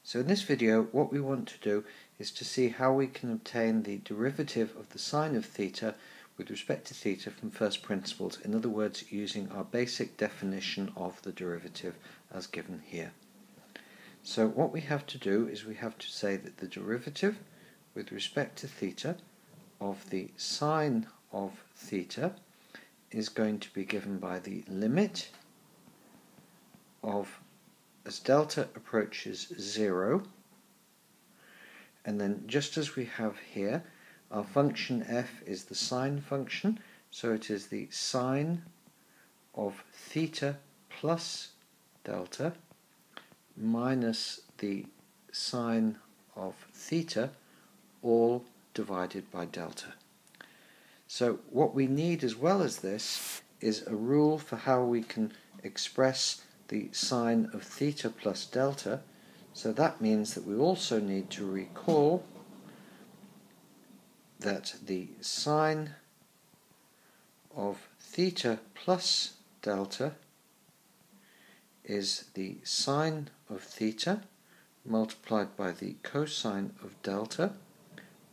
So in this video what we want to do is to see how we can obtain the derivative of the sine of theta with respect to theta from first principles, in other words using our basic definition of the derivative as given here. So what we have to do is we have to say that the derivative with respect to theta of the sine of theta is going to be given by the limit of as delta approaches 0, and then just as we have here, our function f is the sine function, so it is the sine of theta plus delta minus the sine of theta, all divided by delta. So what we need as well as this is a rule for how we can express the sine of theta plus delta. So that means that we also need to recall that the sine of theta plus delta is the sine of theta multiplied by the cosine of delta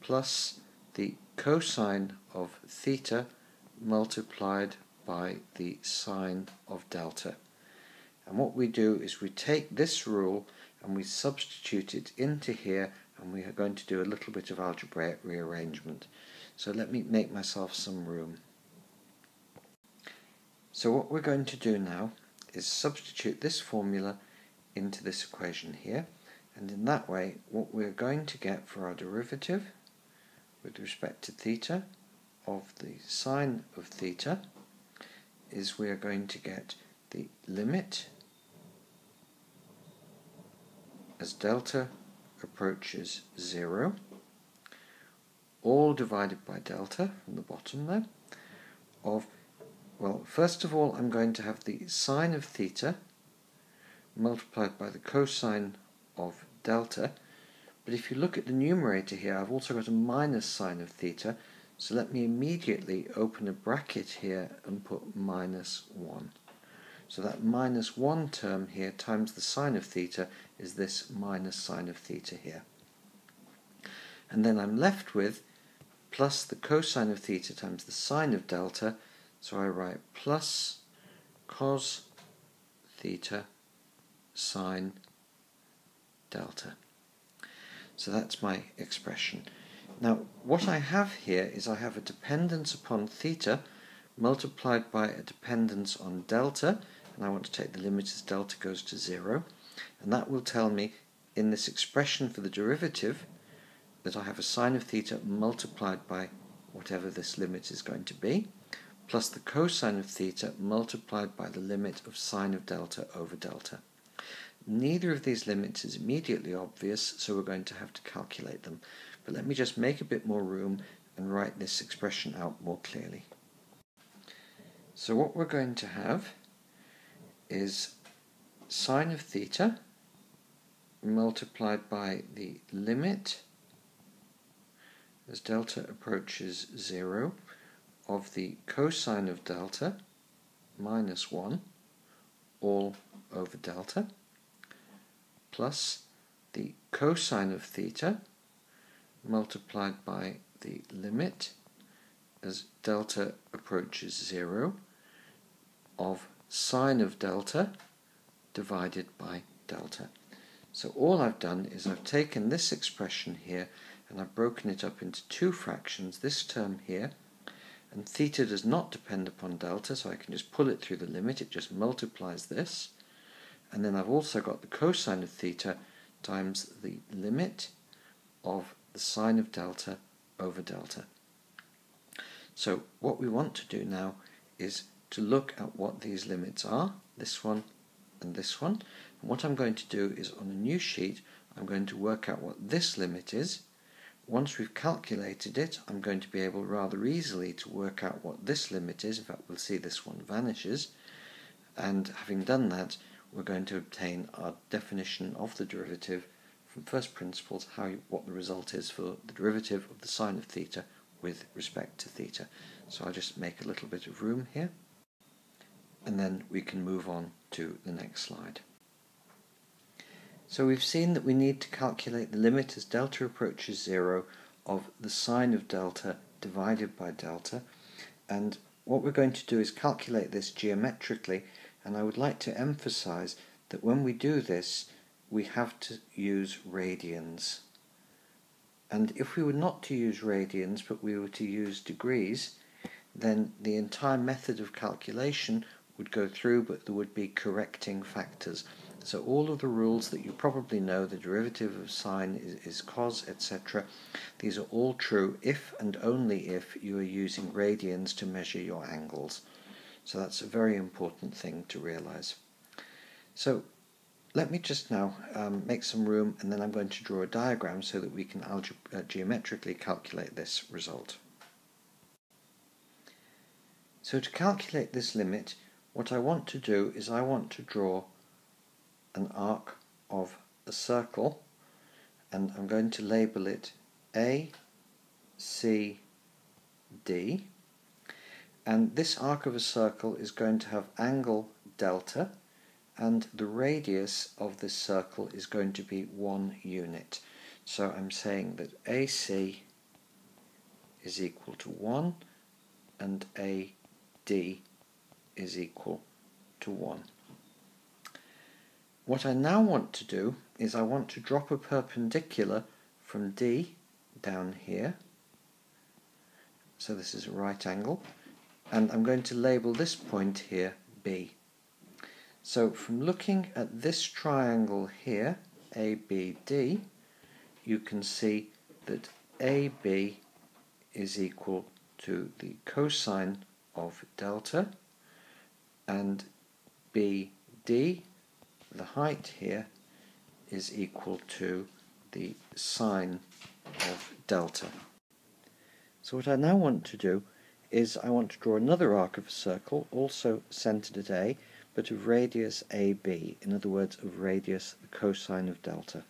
plus the cosine of theta multiplied by the sine of delta. And what we do is we take this rule and we substitute it into here, and we are going to do a little bit of algebraic rearrangement. So let me make myself some room. So what we're going to do now is substitute this formula into this equation here, and in that way what we're going to get for our derivative with respect to theta of the sine of theta is we are going to get the limit as delta approaches 0, all divided by delta from the bottom there, of, well, first of all I'm going to have the sine of theta multiplied by the cosine of delta, but if you look at the numerator here I've also got a minus sine of theta, so let me immediately open a bracket here and put minus 1. So that minus 1 term here times the sine of theta is this minus sine of theta here. And then I'm left with plus the cosine of theta times the sine of delta, so I write plus cos theta sine delta. So that's my expression. Now what I have here is I have a dependence upon theta multiplied by a dependence on delta, and I want to take the limit as delta goes to 0, and that will tell me in this expression for the derivative that I have a sine of theta multiplied by whatever this limit is going to be, plus the cosine of theta multiplied by the limit of sine of delta over delta. Neither of these limits is immediately obvious, so we're going to have to calculate them. But let me just make a bit more room and write this expression out more clearly. So what we're going to have is sine of theta multiplied by the limit as delta approaches 0 of the cosine of delta minus 1 all over delta plus the cosine of theta multiplied by the limit as delta approaches 0 of sine of delta divided by delta. So all I've done is I've taken this expression here and I've broken it up into two fractions, this term here, and theta does not depend upon delta, so I can just pull it through the limit, it just multiplies this, and then I've also got the cosine of theta times the limit of the sine of delta over delta. So what we want to do now is to look at what these limits are, this one and this one. And what I'm going to do is on a new sheet I'm going to work out what this limit is. Once we've calculated it, I'm going to be able rather easily to work out what this limit is. In fact, we'll see this one vanishes, and having done that we're going to obtain our definition of the derivative from first principles, what the result is for the derivative of the sine of theta with respect to theta. So I'll just make a little bit of room here, and then we can move on to the next slide. So we've seen that we need to calculate the limit as delta approaches 0 of the sine of delta divided by delta, and what we're going to do is calculate this geometrically, and I would like to emphasize that when we do this we have to use radians. And if we were not to use radians but we were to use degrees, then the entire method of calculation would go through, but there would be correcting factors. So all of the rules that you probably know, the derivative of sine is cos, etc., these are all true if and only if you are using radians to measure your angles. So that's a very important thing to realize. So let me just now make some room, and then I'm going to draw a diagram so that we can geometrically calculate this result. So to calculate this limit, what I want to do is I want to draw an arc of a circle, and I'm going to label it A, C, D, and this arc of a circle is going to have angle delta, and the radius of this circle is going to be 1 unit. So I'm saying that AC is equal to 1 and AD is equal to 1. What I now want to do is I want to drop a perpendicular from D down here. So this is a right angle, and I'm going to label this point here B. So from looking at this triangle here, ABD, you can see that AB is equal to the cosine of delta, and BD, the height here, is equal to the sine of delta. So what I now want to do is I want to draw another arc of a circle, also centered at A, but of radius AB, in other words of radius the cosine of delta.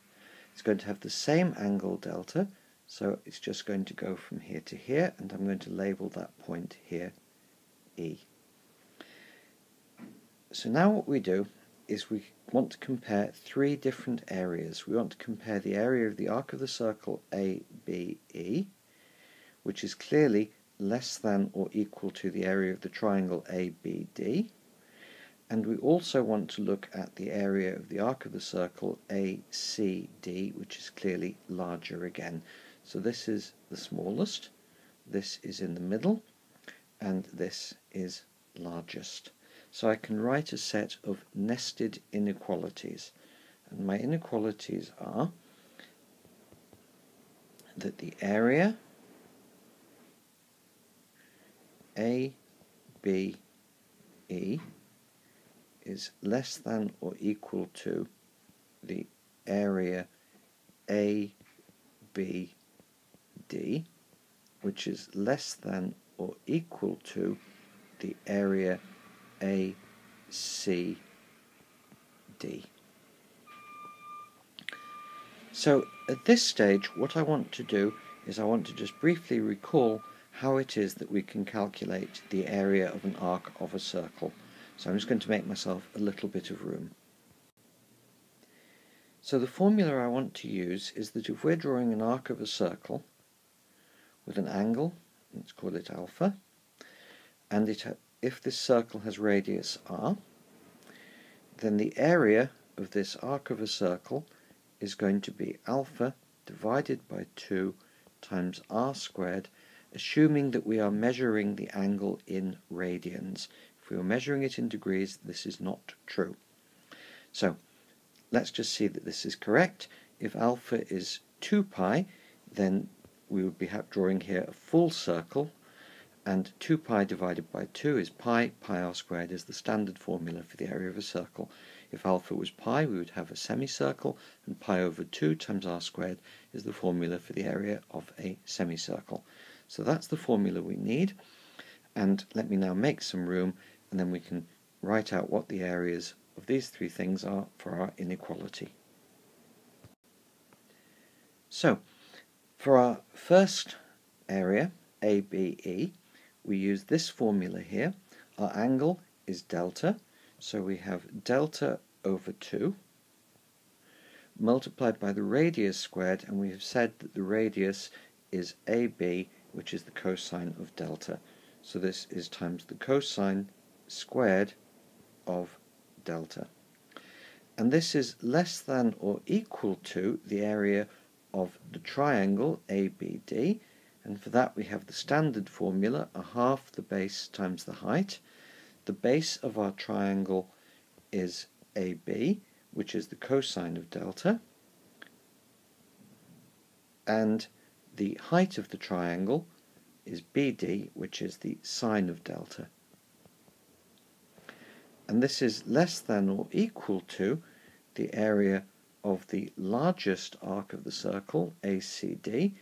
It's going to have the same angle delta, so it's just going to go from here to here, and I'm going to label that point here E. So now what we do is we want to compare three different areas. We want to compare the area of the arc of the circle ABE, which is clearly less than or equal to the area of the triangle ABD, and we also want to look at the area of the arc of the circle ACD, which is clearly larger again. So this is the smallest, this is in the middle, and this is largest. So I can write a set of nested inequalities, and my inequalities are that the area ABE is less than or equal to the area ABD, which is less than or equal to the area ACD. So at this stage what I want to do is I want to just briefly recall how it is that we can calculate the area of an arc of a circle. So I'm just going to make myself a little bit of room. So the formula I want to use is that if we're drawing an arc of a circle with an angle, let's call it alpha, and if this circle has radius r, then the area of this arc of a circle is going to be alpha divided by 2 times r squared, assuming that we are measuring the angle in radians. If we were measuring it in degrees, this is not true. So let's just see that this is correct. If alpha is 2 pi, then we would be drawing here a full circle, and 2 pi divided by 2 is pi. Pi r squared is the standard formula for the area of a circle. If alpha was pi, we would have a semicircle, and pi over 2 times r squared is the formula for the area of a semicircle. So that's the formula we need, and let me now make some room, and then we can write out what the areas of these three things are for our inequality. So, for our first area, ABE, we use this formula here. Our angle is delta, so we have delta over 2. multiplied by the radius squared, and we have said that the radius is AB, which is the cosine of delta. So this is times the cosine squared of delta. And this is less than or equal to the area of the triangle ABD, and for that we have the standard formula, a half the base times the height. The base of our triangle is AB, which is the cosine of delta, and the height of the triangle is BD, which is the sine of delta. And this is less than or equal to the area of the largest arc of the circle, ACD,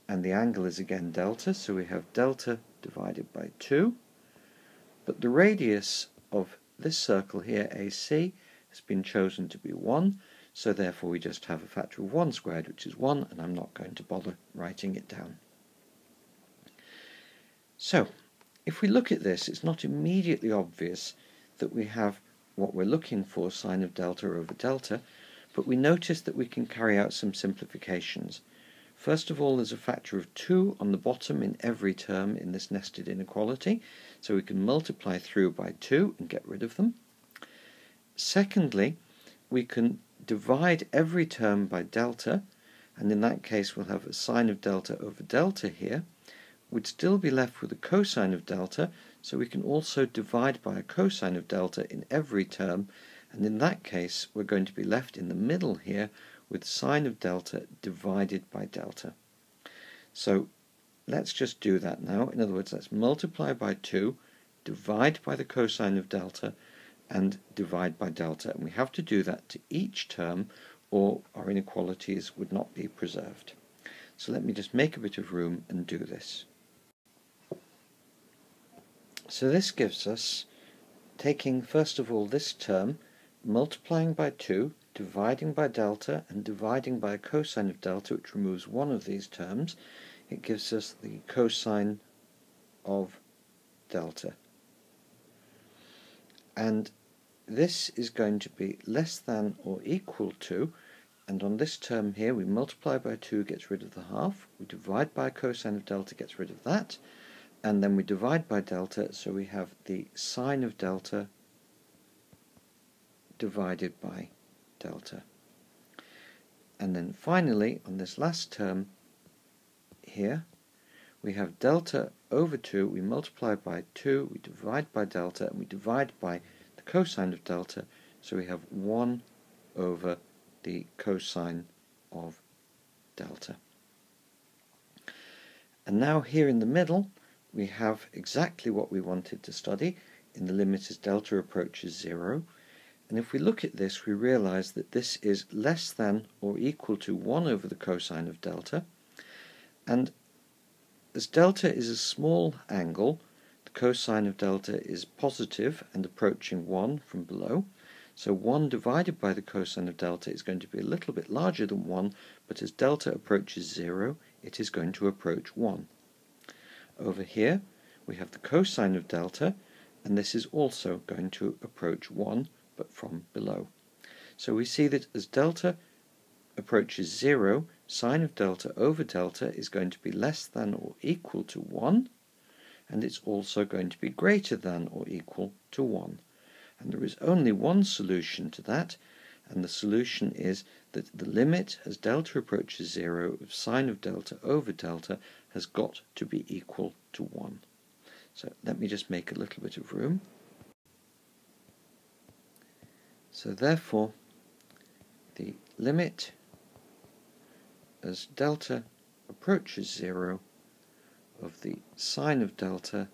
and the angle is again delta, so we have delta divided by 2. But the radius of this circle here, AC, has been chosen to be 1, so therefore we just have a factor of 1 squared, which is 1, and I'm not going to bother writing it down. So, if we look at this, it's not immediately obvious that we have what we're looking for, sine of delta over delta, but we notice that we can carry out some simplifications. First of all, there's a factor of 2 on the bottom in every term in this nested inequality, so we can multiply through by 2 and get rid of them. Secondly, we can divide every term by delta, and in that case we'll have a sine of delta over delta here. We'd still be left with a cosine of delta, so we can also divide by a cosine of delta in every term, and in that case we're going to be left in the middle here with sine of delta divided by delta. So let's just do that now. In other words, let's multiply by 2, divide by the cosine of delta, and divide by delta. And we have to do that to each term, or our inequalities would not be preserved. So let me just make a bit of room and do this. So this gives us, taking first of all this term, multiplying by 2, dividing by delta, and dividing by a cosine of delta, which removes one of these terms, it gives us the cosine of delta. And this is going to be less than or equal to, and on this term here we multiply by 2, gets rid of the half, we divide by a cosine of delta, gets rid of that, and then we divide by delta, so we have the sine of delta divided by delta. And then finally, on this last term here, we have delta over 2, we multiply by 2, we divide by delta, and we divide by the cosine of delta, so we have 1 over the cosine of delta. And now here in the middle, we have exactly what we wanted to study in the limit as delta approaches 0. And if we look at this, we realize that this is less than or equal to 1 over the cosine of delta. And as delta is a small angle, the cosine of delta is positive and approaching 1 from below. So 1 divided by the cosine of delta is going to be a little bit larger than 1, but as delta approaches 0, it is going to approach 1. Over here, we have the cosine of delta, and this is also going to approach 1, but from below. So we see that as delta approaches 0, sine of delta over delta is going to be less than or equal to 1, and it's also going to be greater than or equal to 1. And there is only one solution to that, and the solution is that the limit as delta approaches 0 of sine of delta over delta has got to be equal to 1. So let me just make a little bit of room. So therefore, the limit as delta approaches 0 of the sine of delta,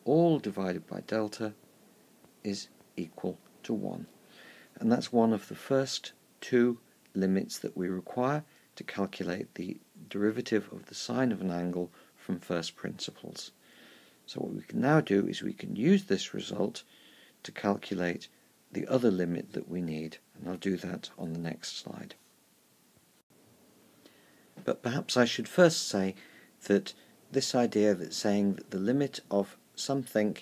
all divided by delta, is equal to 1. And that's one of the first two limits that we require to calculate the derivative of the sine of an angle from first principles. So what we can now do is we can use this result to calculate the other limit that we need, and I'll do that on the next slide. But perhaps I should first say that this idea that saying that the limit of something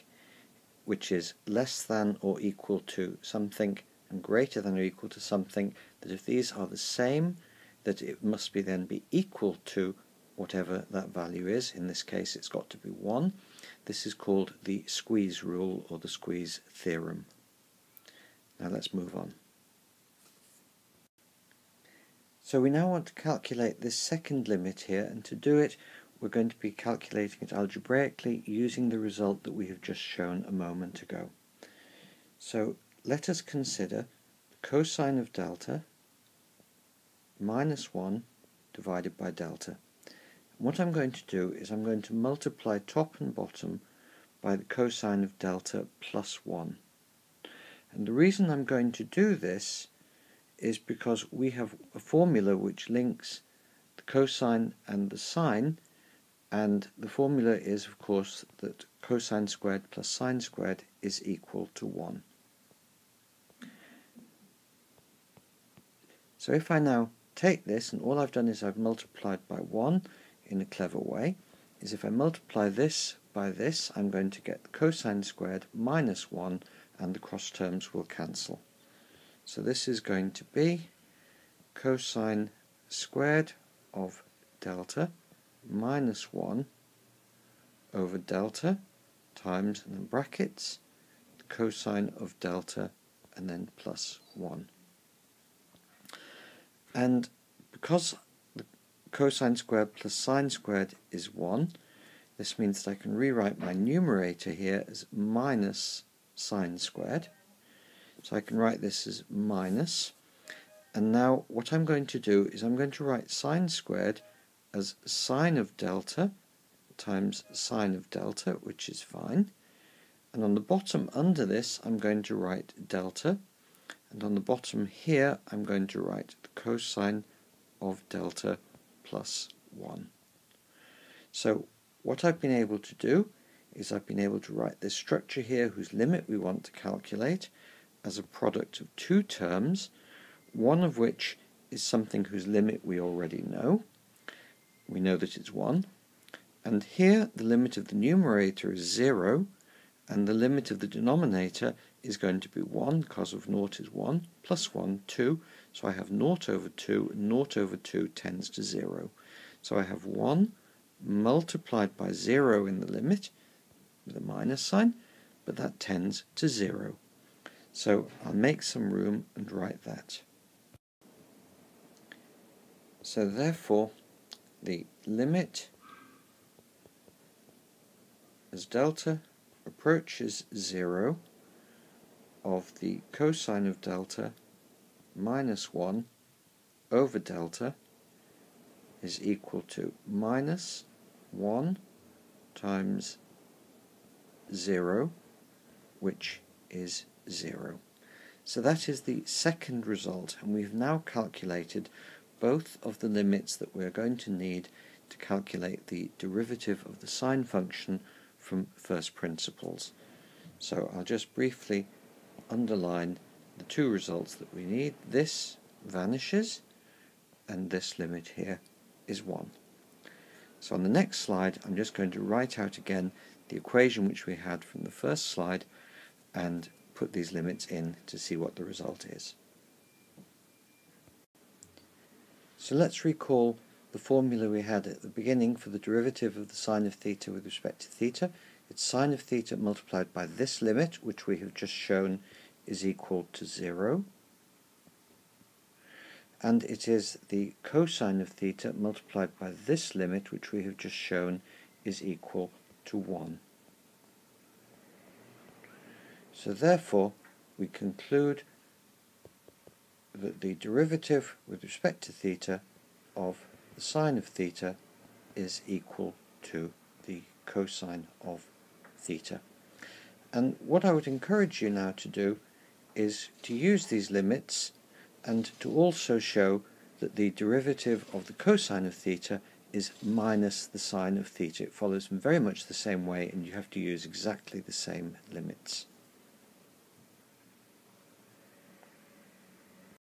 which is less than or equal to something and greater than or equal to something that if these are the same, that it must then be equal to whatever that value is. In this case it's got to be 1. This is called the squeeze rule or the squeeze theorem. Now let's move on. So we now want to calculate this second limit here, and to do it we're going to be calculating it algebraically using the result that we have just shown a moment ago. So let us consider the cosine of delta minus 1 divided by delta. What I'm going to do is I'm going to multiply top and bottom by the cosine of delta plus 1. And the reason I'm going to do this is because we have a formula which links the cosine and the sine, and the formula is of course that cosine squared plus sine squared is equal to 1. So if I now take this, and all I've done is I've multiplied by 1 in a clever way, is if I multiply this by this, I'm going to get cosine squared minus 1, and the cross terms will cancel. So this is going to be cosine squared of delta minus 1 over delta times, and then brackets, the cosine of delta, and then plus 1. And because the cosine squared plus sine squared is 1, this means that I can rewrite my numerator here as minus sine squared. So I can write this as minus, and now what I'm going to do is I'm going to write sine squared as sine of delta times sine of delta, which is fine, and on the bottom under this I'm going to write delta, and on the bottom here I'm going to write the cosine of delta plus 1. So what I've been able to do is I've been able to write this structure here whose limit we want to calculate as a product of two terms, one of which is something whose limit we already know. We know that it's 1. And here the limit of the numerator is 0, and the limit of the denominator is going to be 1, cos of 0 is 1, plus 1, 2, so I have 0 over 2, and 0 over 2 tends to 0. So I have 1 multiplied by 0 in the limit, with a minus sign, but that tends to 0. So I'll make some room and write that. So therefore, the limit as delta approaches 0 of the cosine of delta minus 1 over delta is equal to minus 1 times 0, which is 0. So that is the second result, and we've now calculated both of the limits that we're going to need to calculate the derivative of the sine function from first principles. So I'll just briefly underline the two results that we need. This vanishes, and this limit here is 1. So on the next slide I'm just going to write out again the equation which we had from the first slide and put these limits in to see what the result is. So let's recall the formula we had at the beginning for the derivative of the sine of theta with respect to theta. It's sine of theta multiplied by this limit, which we have just shown is equal to 0, and it is the cosine of theta multiplied by this limit, which we have just shown is equal to 1. So therefore we conclude that the derivative with respect to theta of the sine of theta is equal to the cosine of theta. And what I would encourage you now to do is to use these limits and to also show that the derivative of the cosine of theta is minus the sine of theta. It follows in very much the same way, and you have to use exactly the same limits.